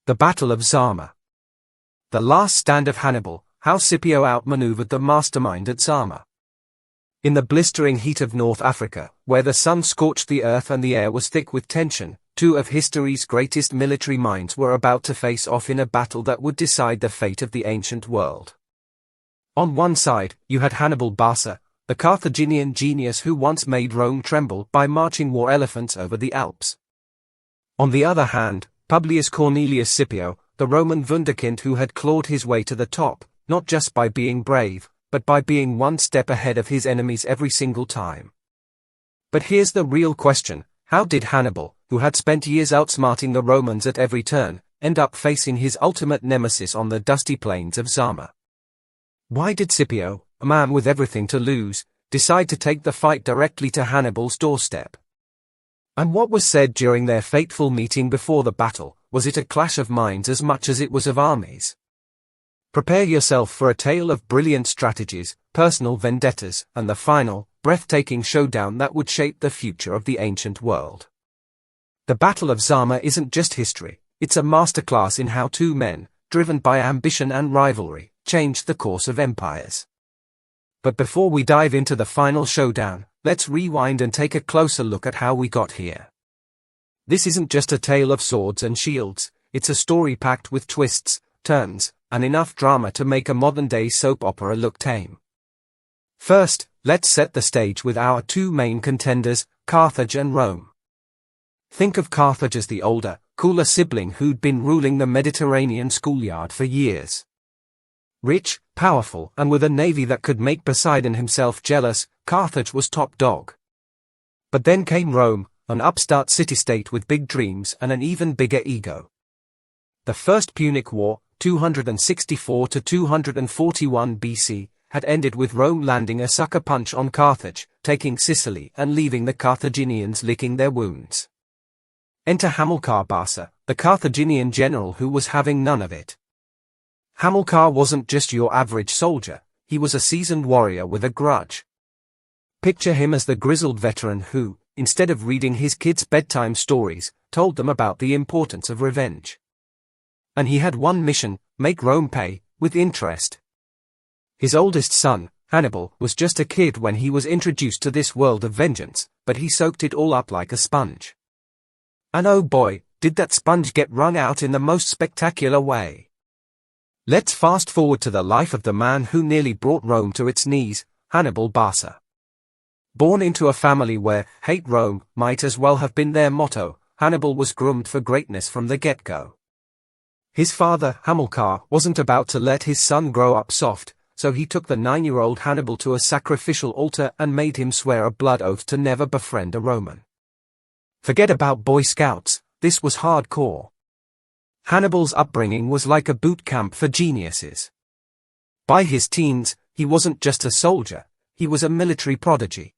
The Battle of Zama. The last stand of Hannibal, how Scipio outmaneuvered the mastermind at Zama. In the blistering heat of North Africa, where the sun scorched the earth and the air was thick with tension, two of history's greatest military minds were about to face off in a battle that would decide the fate of the ancient world. On one side, you had Hannibal Barca, the Carthaginian genius who once made Rome tremble by marching war elephants over the Alps. On the other hand, Publius Cornelius Scipio, the Roman wunderkind who had clawed his way to the top, not just by being brave, but by being one step ahead of his enemies every single time. But here's the real question: how did Hannibal, who had spent years outsmarting the Romans at every turn, end up facing his ultimate nemesis on the dusty plains of Zama? Why did Scipio, a man with everything to lose, decide to take the fight directly to Hannibal's doorstep? And what was said during their fateful meeting before the battle? Was it a clash of minds as much as it was of armies? Prepare yourself for a tale of brilliant strategies, personal vendettas, and the final, breathtaking showdown that would shape the future of the ancient world. The Battle of Zama isn't just history, it's a masterclass in how two men, driven by ambition and rivalry, changed the course of empires. But before we dive into the final showdown, let's rewind and take a closer look at how we got here. This isn't just a tale of swords and shields, it's a story packed with twists, turns, and enough drama to make a modern-day soap opera look tame. First, let's set the stage with our two main contenders, Carthage and Rome. Think of Carthage as the older, cooler sibling who'd been ruling the Mediterranean schoolyard for years. Rich, powerful, and with a navy that could make Poseidon himself jealous, Carthage was top dog. But then came Rome, an upstart city-state with big dreams and an even bigger ego. The First Punic War, 264 to 241 BC, had ended with Rome landing a sucker punch on Carthage, taking Sicily and leaving the Carthaginians licking their wounds. Enter Hamilcar Barca, the Carthaginian general who was having none of it. Hamilcar wasn't just your average soldier, he was a seasoned warrior with a grudge. Picture him as the grizzled veteran who, instead of reading his kids' bedtime stories, told them about the importance of revenge. And he had one mission: make Rome pay, with interest. His oldest son, Hannibal, was just a kid when he was introduced to this world of vengeance, but he soaked it all up like a sponge. And oh boy, did that sponge get wrung out in the most spectacular way. Let's fast forward to the life of the man who nearly brought Rome to its knees, Hannibal Barca. Born into a family where "hate Rome" might as well have been their motto, Hannibal was groomed for greatness from the get-go. His father, Hamilcar, wasn't about to let his son grow up soft, so he took the 9-year-old Hannibal to a sacrificial altar and made him swear a blood oath to never befriend a Roman. Forget about Boy Scouts, this was hardcore. Hannibal's upbringing was like a boot camp for geniuses. By his teens, he wasn't just a soldier, he was a military prodigy.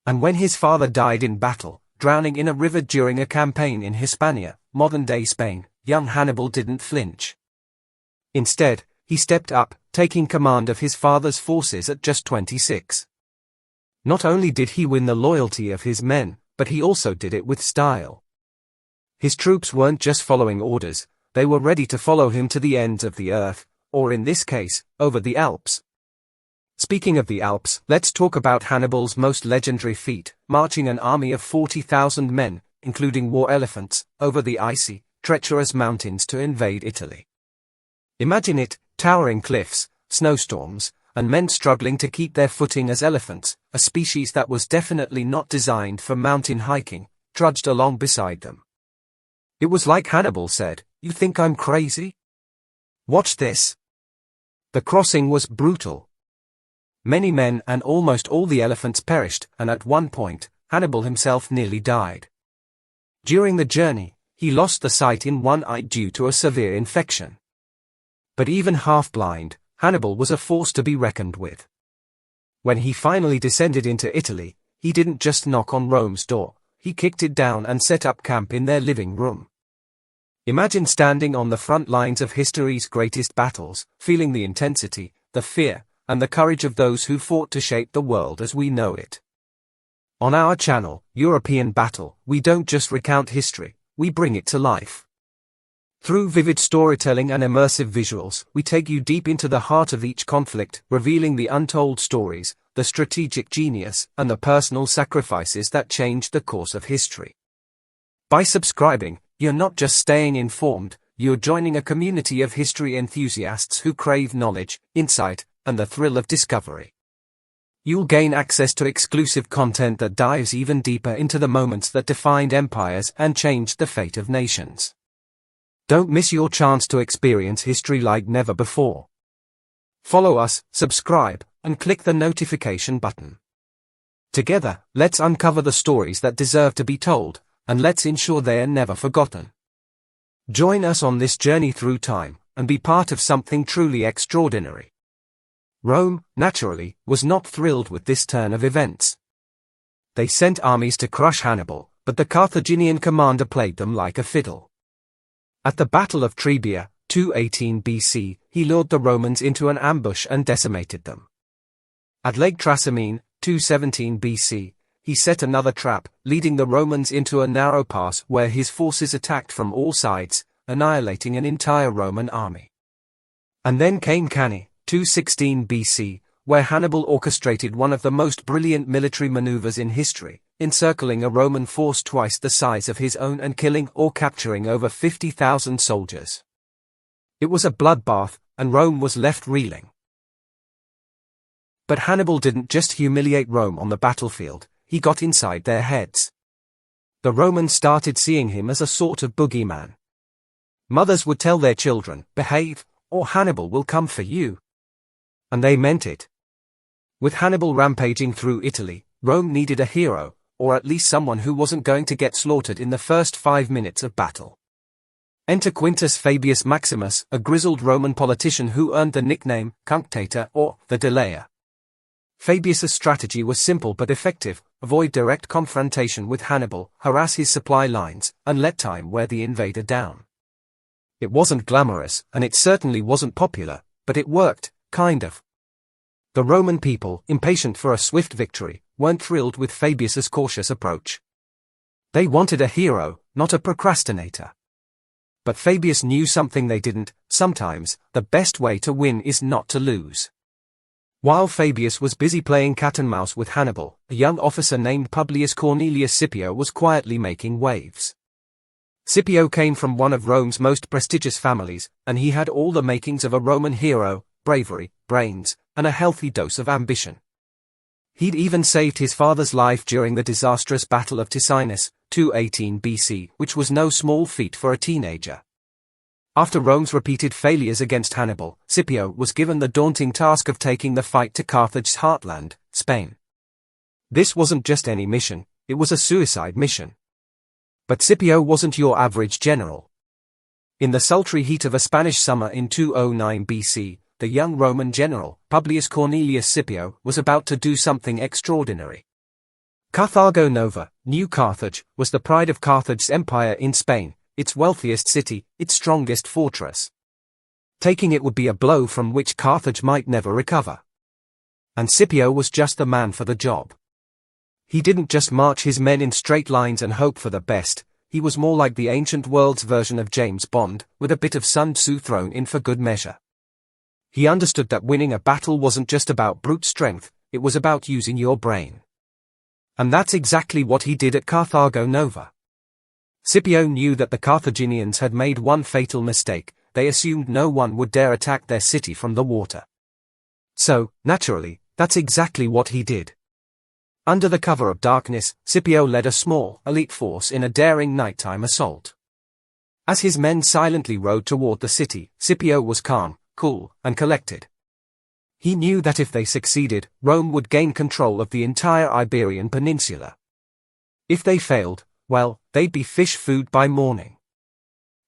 And when his father died in battle, drowning in a river during a campaign in Hispania, modern-day Spain, young Hannibal didn't flinch. Instead, he stepped up, taking command of his father's forces at just 26. Not only did he win the loyalty of his men, but he also did it with style. His troops weren't just following orders, they were ready to follow him to the ends of the earth, or in this case, over the Alps. Speaking of the Alps, let's talk about Hannibal's most legendary feat, marching an army of 40,000 men, including war elephants, over the icy, treacherous mountains to invade Italy. Imagine it: towering cliffs, snowstorms, and men struggling to keep their footing as elephants, a species that was definitely not designed for mountain hiking, trudged along beside them. It was like Hannibal said, "You think I'm crazy? Watch this." The crossing was brutal. Many men and almost all the elephants perished, and at one point, Hannibal himself nearly died. During the journey, he lost the sight in one eye due to a severe infection. But even half-blind, Hannibal was a force to be reckoned with. When he finally descended into Italy, he didn't just knock on Rome's door, he kicked it down and set up camp in their living room. Imagine standing on the front lines of history's greatest battles, feeling the intensity, the fear, and the courage of those who fought to shape the world as we know it. On our channel, European Battle, we don't just recount history, we bring it to life. Through vivid storytelling and immersive visuals, we take you deep into the heart of each conflict, revealing the untold stories, the strategic genius, and the personal sacrifices that changed the course of history. By subscribing, you're not just staying informed, you're joining a community of history enthusiasts who crave knowledge, insight, and the thrill of discovery. You'll gain access to exclusive content that dives even deeper into the moments that defined empires and changed the fate of nations. Don't miss your chance to experience history like never before. Follow us, subscribe, and click the notification button. Together, let's uncover the stories that deserve to be told, and let's ensure they are never forgotten. Join us on this journey through time, and be part of something truly extraordinary. Rome, naturally, was not thrilled with this turn of events. They sent armies to crush Hannibal, but the Carthaginian commander played them like a fiddle. At the Battle of Trebia, 218 BC, he lured the Romans into an ambush and decimated them. At Lake Trasimene, 217 BC, he set another trap, leading the Romans into a narrow pass where his forces attacked from all sides, annihilating an entire Roman army. And then came Cannae, 216 BC, where Hannibal orchestrated one of the most brilliant military maneuvers in history, encircling a Roman force twice the size of his own and killing or capturing over 50,000 soldiers. It was a bloodbath, and Rome was left reeling. But Hannibal didn't just humiliate Rome on the battlefield, he got inside their heads. The Romans started seeing him as a sort of boogeyman. Mothers would tell their children, "Behave, or Hannibal will come for you." And they meant it. With Hannibal rampaging through Italy, Rome needed a hero, or at least someone who wasn't going to get slaughtered in the first 5 minutes of battle. Enter Quintus Fabius Maximus, a grizzled Roman politician who earned the nickname Cunctator or the Delayer. Fabius's strategy was simple but effective: avoid direct confrontation with Hannibal, harass his supply lines, and let time wear the invader down. It wasn't glamorous, and it certainly wasn't popular, but it worked, kind of. The Roman people, impatient for a swift victory, weren't thrilled with Fabius's cautious approach. They wanted a hero, not a procrastinator. But Fabius knew something they didn't: sometimes, the best way to win is not to lose. While Fabius was busy playing cat and mouse with Hannibal, a young officer named Publius Cornelius Scipio was quietly making waves. Scipio came from one of Rome's most prestigious families, and he had all the makings of a Roman hero: bravery, brains, and a healthy dose of ambition. He'd even saved his father's life during the disastrous Battle of Ticinus, 218 BC, which was no small feat for a teenager. After Rome's repeated failures against Hannibal, Scipio was given the daunting task of taking the fight to Carthage's heartland, Spain. This wasn't just any mission, it was a suicide mission. But Scipio wasn't your average general. In the sultry heat of a Spanish summer in 209 BC, the young Roman general, Publius Cornelius Scipio, was about to do something extraordinary. Carthago Nova, New Carthage, was the pride of Carthage's empire in Spain, its wealthiest city, its strongest fortress. Taking it would be a blow from which Carthage might never recover. And Scipio was just the man for the job. He didn't just march his men in straight lines and hope for the best, he was more like the ancient world's version of James Bond, with a bit of Sun Tzu thrown in for good measure. He understood that winning a battle wasn't just about brute strength, it was about using your brain. And that's exactly what he did at Carthago Nova. Scipio knew that the Carthaginians had made one fatal mistake: they assumed no one would dare attack their city from the water. So, naturally, that's exactly what he did. Under the cover of darkness, Scipio led a small, elite force in a daring nighttime assault. As his men silently rode toward the city, Scipio was calm, cool, and collected. He knew that if they succeeded, Rome would gain control of the entire Iberian Peninsula. If they failed, well, they'd be fish food by morning.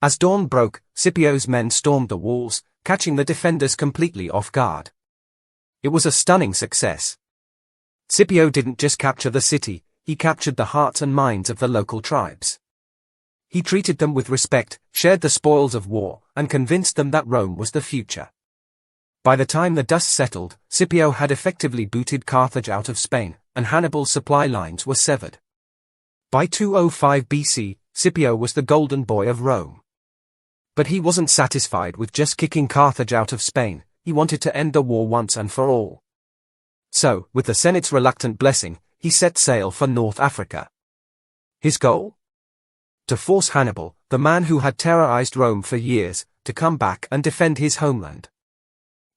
As dawn broke, Scipio's men stormed the walls, catching the defenders completely off guard. It was a stunning success. Scipio didn't just capture the city, he captured the hearts and minds of the local tribes. He treated them with respect, shared the spoils of war, and convinced them that Rome was the future. By the time the dust settled, Scipio had effectively booted Carthage out of Spain, and Hannibal's supply lines were severed. By 205 BC, Scipio was the golden boy of Rome. But he wasn't satisfied with just kicking Carthage out of Spain, he wanted to end the war once and for all. So, with the Senate's reluctant blessing, he set sail for North Africa. His goal? To force Hannibal, the man who had terrorized Rome for years, to come back and defend his homeland.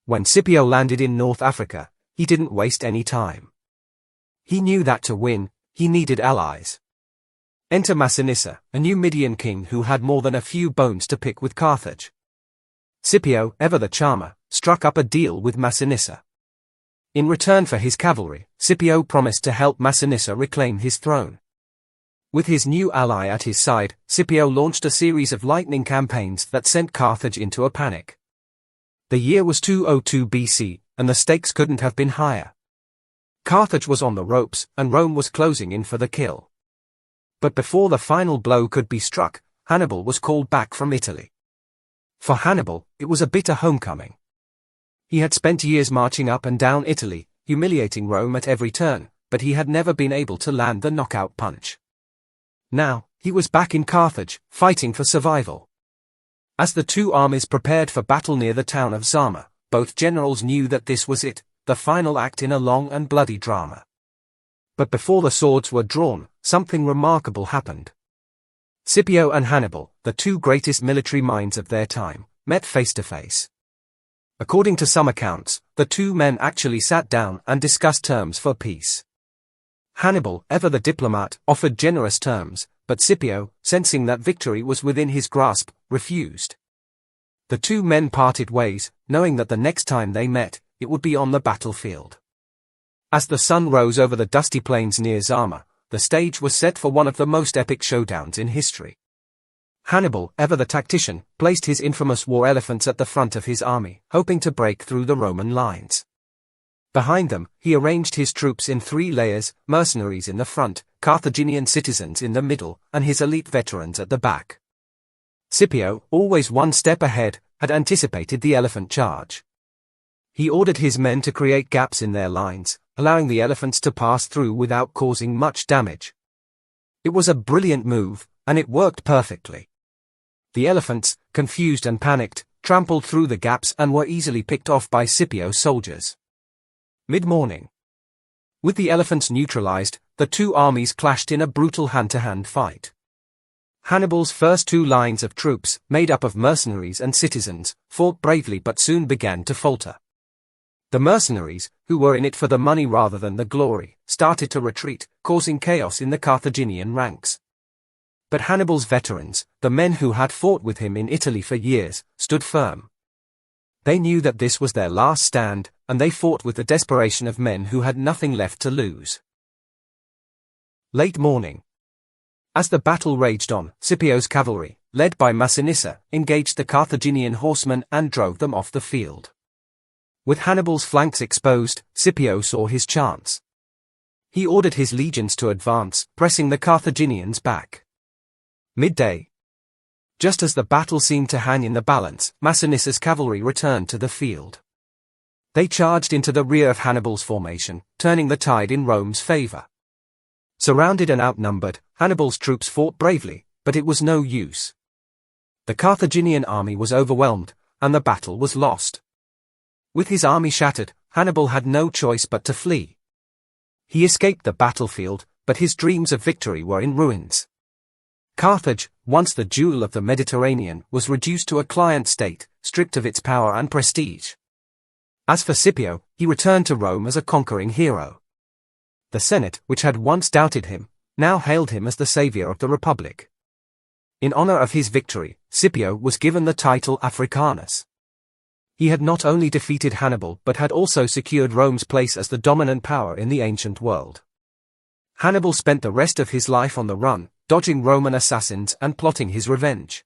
When Scipio landed in North Africa, he didn't waste any time. He knew that to win, he needed allies. Enter Massinissa, a Numidian king who had more than a few bones to pick with Carthage. Scipio, ever the charmer, struck up a deal with Massinissa. In return for his cavalry, Scipio promised to help Massinissa reclaim his throne. With his new ally at his side, Scipio launched a series of lightning campaigns that sent Carthage into a panic. The year was 202 BC, and the stakes couldn't have been higher. Carthage was on the ropes, and Rome was closing in for the kill. But before the final blow could be struck, Hannibal was called back from Italy. For Hannibal, it was a bitter homecoming. He had spent years marching up and down Italy, humiliating Rome at every turn, but he had never been able to land the knockout punch. Now, he was back in Carthage, fighting for survival. As the two armies prepared for battle near the town of Zama, both generals knew that this was it, the final act in a long and bloody drama. But before the swords were drawn, something remarkable happened. Scipio and Hannibal, the two greatest military minds of their time, met face to face. According to some accounts, the two men actually sat down and discussed terms for peace. Hannibal, ever the diplomat, offered generous terms, but Scipio, sensing that victory was within his grasp, refused. The two men parted ways, knowing that the next time they met, it would be on the battlefield. As the sun rose over the dusty plains near Zama, the stage was set for one of the most epic showdowns in history. Hannibal, ever the tactician, placed his infamous war elephants at the front of his army, hoping to break through the Roman lines. Behind them, he arranged his troops in 3 layers, mercenaries in the front, Carthaginian citizens in the middle, and his elite veterans at the back. Scipio, always one step ahead, had anticipated the elephant charge. He ordered his men to create gaps in their lines, allowing the elephants to pass through without causing much damage. It was a brilliant move, and it worked perfectly. The elephants, confused and panicked, trampled through the gaps and were easily picked off by Scipio's soldiers. Mid-morning. With the elephants neutralized, the two armies clashed in a brutal hand-to-hand fight. Hannibal's first 2 lines of troops, made up of mercenaries and citizens, fought bravely but soon began to falter. The mercenaries, who were in it for the money rather than the glory, started to retreat, causing chaos in the Carthaginian ranks. But Hannibal's veterans, the men who had fought with him in Italy for years, stood firm. They knew that this was their last stand, and they fought with the desperation of men who had nothing left to lose. Late morning. As the battle raged on, Scipio's cavalry, led by Massinissa, engaged the Carthaginian horsemen and drove them off the field. With Hannibal's flanks exposed, Scipio saw his chance. He ordered his legions to advance, pressing the Carthaginians back. Midday. Just as the battle seemed to hang in the balance, Massinissa's cavalry returned to the field. They charged into the rear of Hannibal's formation, turning the tide in Rome's favor. Surrounded and outnumbered, Hannibal's troops fought bravely, but it was no use. The Carthaginian army was overwhelmed, and the battle was lost. With his army shattered, Hannibal had no choice but to flee. He escaped the battlefield, but his dreams of victory were in ruins. Carthage, once the jewel of the Mediterranean, was reduced to a client state, stripped of its power and prestige. As for Scipio, he returned to Rome as a conquering hero. The Senate, which had once doubted him, now hailed him as the savior of the Republic. In honor of his victory, Scipio was given the title Africanus. He had not only defeated Hannibal but had also secured Rome's place as the dominant power in the ancient world. Hannibal spent the rest of his life on the run, dodging Roman assassins and plotting his revenge.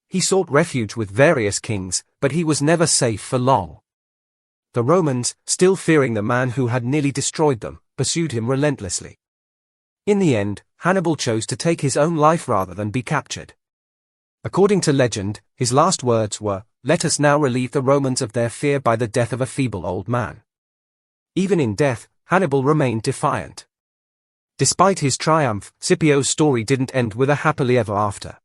He sought refuge with various kings, but he was never safe for long. The Romans, still fearing the man who had nearly destroyed them, pursued him relentlessly. In the end, Hannibal chose to take his own life rather than be captured. According to legend, his last words were, "Let us now relieve the Romans of their fear by the death of a feeble old man." Even in death, Hannibal remained defiant. Despite his triumph, Scipio's story didn't end with a happily ever after.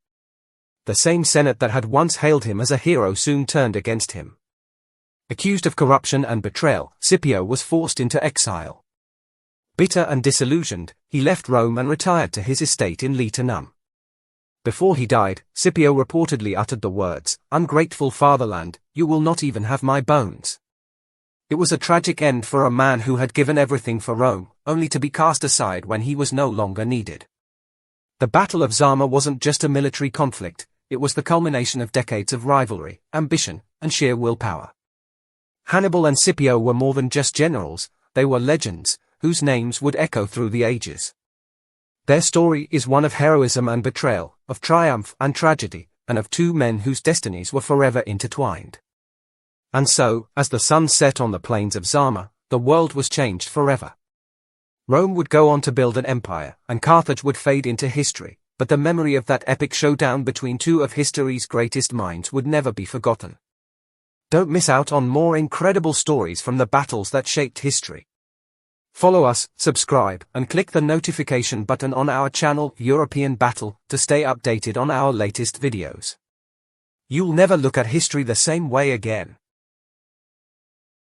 The same Senate that had once hailed him as a hero soon turned against him. Accused of corruption and betrayal, Scipio was forced into exile. Bitter and disillusioned, he left Rome and retired to his estate in Laetinum. Before he died, Scipio reportedly uttered the words, "Ungrateful fatherland, you will not even have my bones." It was a tragic end for a man who had given everything for Rome, only to be cast aside when he was no longer needed. The Battle of Zama wasn't just a military conflict, it was the culmination of decades of rivalry, ambition, and sheer willpower. Hannibal and Scipio were more than just generals, they were legends, whose names would echo through the ages. Their story is one of heroism and betrayal, of triumph and tragedy, and of two men whose destinies were forever intertwined. And so, as the sun set on the plains of Zama, the world was changed forever. Rome would go on to build an empire, and Carthage would fade into history, but the memory of that epic showdown between two of history's greatest minds would never be forgotten. Don't miss out on more incredible stories from the battles that shaped history. Follow us, subscribe, and click the notification button on our channel, European Battle, to stay updated on our latest videos. You'll never look at history the same way again.